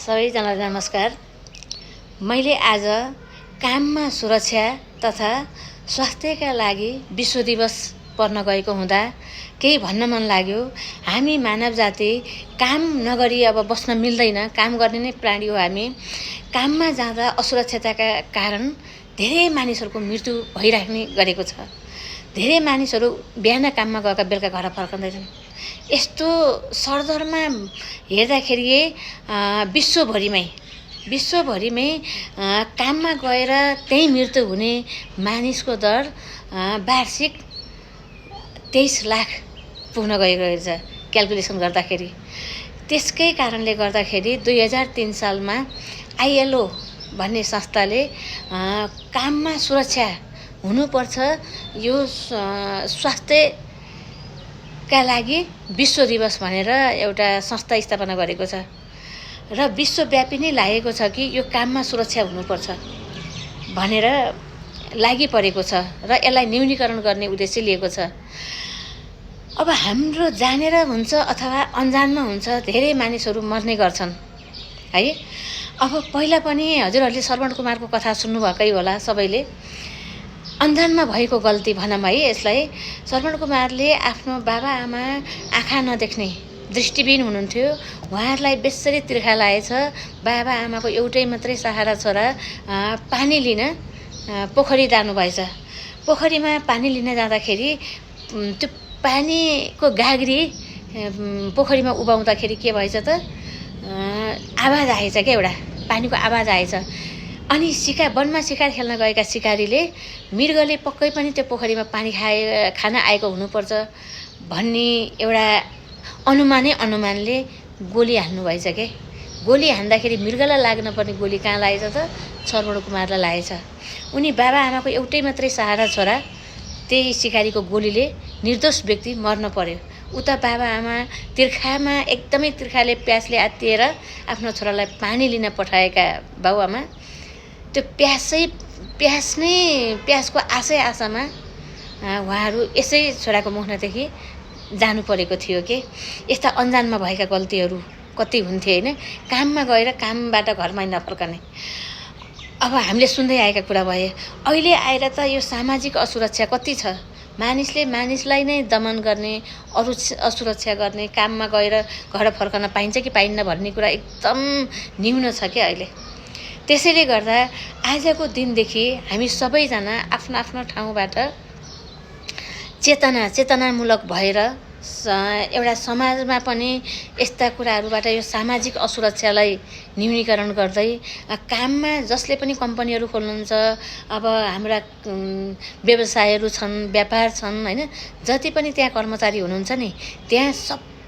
सबैजनालाई नमस्कार। मैले आज काममा सुरक्षा तथा स्वास्थ्यका लागि विश्व दिवस पर्न गएको हुँदा केही भन्न मन लाग्यो। हामी मानव जाति काम नगरी अब बस्न मिल्दैन, काम गर्ने नै प्राणी हो हामी। काममा जाँदा असुरक्षताका कारण धेरै मानिसहरूको मृत्यु भइराख्ने गरेको छ। धेरै मानिसहरू बिहान काममा गएका बेलुका घर फर्कँदैछन्। यस्तो सरदरमा हेर्दाखेरि विश्वभरिमै काममा गएर त्यही मृत्यु हुने मानिसको दर वार्षिक 23 लाख पुग्न गएको रहेछ क्याल्कुलेसन गर्दाखेरि। त्यसकै कारणले गर्दाखेरि 2003 सालमा ILO भन्ने संस्थाले काममा सुरक्षा हुनुपर्छ, यो स्वास्थ्यका लागि विश्व दिवस भनेर एउटा संस्था स्थापना गरेको छ र विश्वव्यापी नै लागेको छ कि यो काममा सुरक्षा हुनुपर्छ भनेर लागि परेको छ र यसलाई न्यूनीकरण गर्ने उद्देश्य लिएको छ। अब हाम्रो जानेर हुन्छ अथवा अन्जानमा हुन्छ, धेरै मानिसहरू मर्ने गर्छन् है। अब पहिला पनि हजुरहरूले श्रवण कुमारको कथा सुन्नुभएकै होला सबैले। अन्जानमा भएको गल्ती भनौँ है यसलाई। श्रवण कुमारले आफ्नो बाबाआमा आँखा नदेख्ने दृष्टिविहीन हुनुहुन्थ्यो। उहाँहरूलाई बेसरी तिर्खा लागेछ। बाबाआमाको एउटै मात्रै सहारा छोरा पानी लिन पोखरी जानुभएछ। पोखरीमा पानी लिन जाँदाखेरि त्यो पानीको गाग्री पोखरीमा उभाउँदाखेरि के भएछ त, आवाज आएछ क्या, एउटा पानीको आवाज आएछ। अनि वनमा शिकार खेल्न गएका शिकारीले मृगले पक्कै पनि त्यो पोखरीमा पानी खान आएको हुनुपर्छ भन्ने एउटा अनुमानले गोली हान्नुभएछ के। गोली हान्दाखेरि मृगलाई लाग्न पर्ने गोली कहाँ लागेछ त, श्रवण कुमारलाई लागेछ। उनी बाबाआमाको एउटै मात्रै सहारा छोरा, त्यही शिकारीको गोलीले निर्दोष व्यक्ति मर्न पर्यो। उता बाबाआमा तिर्खामा एकदमै तिर्खाले प्यासले आत्तिएर आफ्नो छोरालाई पानी लिन पठाएका बाबुआमा त्यो प्यासको आशामा उहाँहरू यसै छोराको मुखदेखि जानु परेको थियो के। यस्ता अन्जानमा भएका गल्तीहरू कति हुन्थे होइन। काममा गएर कामबाट घरमा नफर्कने अब हामीले सुन्दै आएका कुरा भए। अहिले आएर त यो सामाजिक असुरक्षा कति छ। मानिसले मानिसलाई नै दमन गर्ने, अरू असुरक्षा गर्ने, काममा गएर घर फर्कन पाइन्छ कि पाइन्न भन्ने कुरा एकदम न्यून छ क्या अहिले। त्यसैले गर्दा आजको दिनदेखि हामी सबैजना आफ्नो आफ्नो ठाउँबाट चेतनामूलक भएर एउटा समाजमा पनि यस्ता कुराहरूबाट यो सामाजिक असुरक्षालाई न्यूनीकरण गर्दै काममा जसले पनि कम्पनीहरू खोल्नुहुन्छ, अब हाम्रा व्यवसायहरू छन्, व्यापार छन् होइन, जति पनि त्यहाँ कर्मचारी हुनुहुन्छ नि, त्यहाँ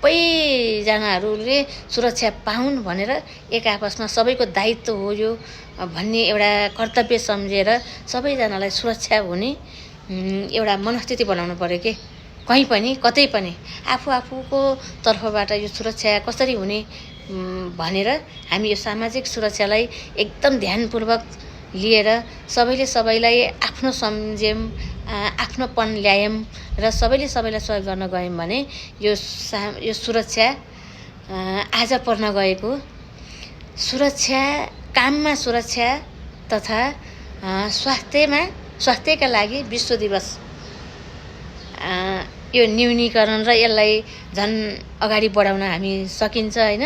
सबैजनाहरूले सुरक्षा पाउन् भनेर एक आपसमा सबैको दायित्व हो यो भन्ने एउटा कर्तव्य सम्झेर सबैजनालाई सुरक्षा हुने एउटा मनस्थिति बनाउनु पर्यो के। कहीँ पनि कतै पनि आफूको तर्फबाट यो सुरक्षा कसरी हुने भनेर हामी यो सामाजिक सुरक्षालाई एकदम ध्यानपूर्वक लिएर सबैले सबैलाई आफ्नो सम्झ्यौँ, आफ्नोपन ल्यायौँ र सबैले सबैलाई सहयोग गर्न गयौँ भने यो सुरक्षा आज पर्न गएको सुरक्षा, काममा सुरक्षा तथा स्वास्थ्यका लागि विश्व दिवस यो न्यूनीकरण र यसलाई झन् अगाडि बढाउन हामी सकिन्छ होइन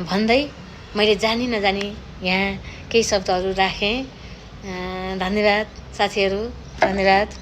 भन्दै मैले जानी नजानी यहाँ केही शब्दहरू राखेँ। धन्यवाद साथीहरू, धन्यवाद।